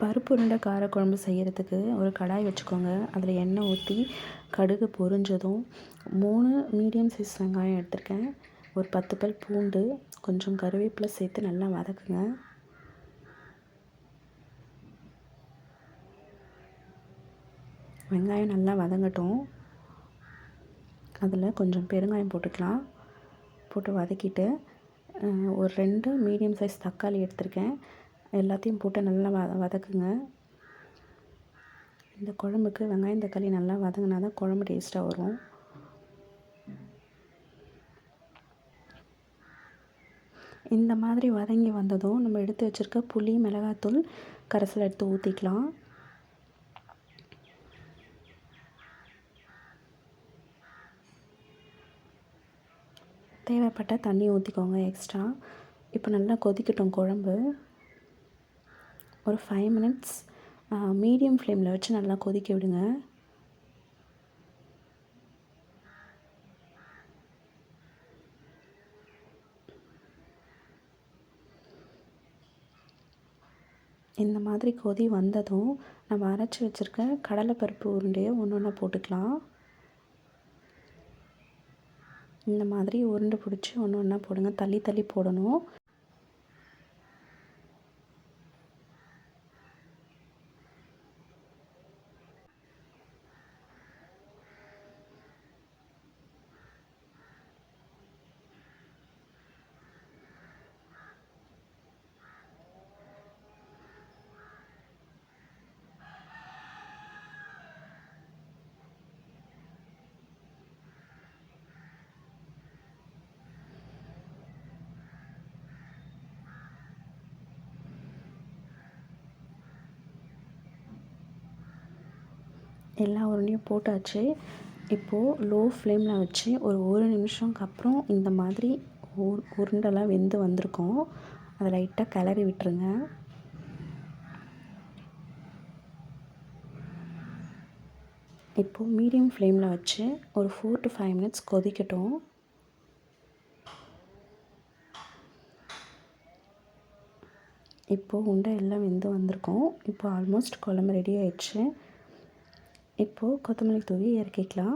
பருப்பு உருண்டை காரக்குழம்பு செய்கிறதுக்கு ஒரு கடாய் வச்சுக்கோங்க. அதில் எண்ணெய் ஊற்றி கடுகு பொரிஞ்சதும் 3 மீடியம் சைஸ் வெங்காயம் எடுத்திருக்கேன். ஒரு 10 பல் பூண்டு, கொஞ்சம் கருவேப்பிலை சேர்த்து நல்லா வதக்குங்க. வெங்காயம் நல்லா வதங்கட்டும். அதில் கொஞ்சம் பெருங்காயம் போட்டுக்கலாம். போட்டு வதக்கிட்டு ஒரு 2 மீடியம் சைஸ் தக்காளி எடுத்திருக்கேன். எல்லாத்தையும் போட்டு நல்லா வதக்குங்க. இந்த குழம்புக்கு வெங்காயம் தக்காளி நல்லா வதங்கினா தான் குழம்பு டேஸ்ட்டாக வரும். இந்த மாதிரி வதங்கி வந்ததும் நம்ம எடுத்து வச்சுருக்க புளி, மிளகாத்தூள் கரைசல் எடுத்து ஊற்றிக்கலாம். தேவைப்பட்ட தண்ணி ஊற்றிக்கோங்க எக்ஸ்ட்ரா. இப்போ நல்லா கொதிக்கட்டும் குழம்பு. ஒரு 5 மினிட்ஸ் மீடியம் ஃப்ளேமில் வச்சு நல்லா கொதிக்க விடுங்க. இந்த மாதிரி கொதி வந்ததும் நம்ம அரைச்சி வச்சுருக்க கடலைப்பருப்பு உருண்டையை ஒன்று ஒன்றா போட்டுக்கலாம். இந்த மாதிரி உருண்டை பிடிச்சி ஒன்று ஒன்றா போடுங்க. தள்ளி தள்ளி போடணும். எல்லா உருண்டையும் போட்டாச்சு. இப்போது லோ ஃப்ளேமில் வச்சு ஒரு நிமிஷம்க்கு அப்புறம் இந்த மாதிரி உருண்டெல்லாம் வெந்து வந்திருக்கும். அதை லைட்டாக கிளறி விட்டுருங்க. இப்போது மீடியம் ஃப்ளேமில் வச்சு ஒரு 4 to 5 மினிட்ஸ் கொதிக்கட்டும். இப்போது உருண்டை எல்லாம் வெந்து வந்திருக்கும். இப்போ ஆல்மோஸ்ட் குழம்பு ரெடி ஆயிடுச்சு. இப்போது கொத்தமல்லி தூவி இறக்கிக்கலாம்.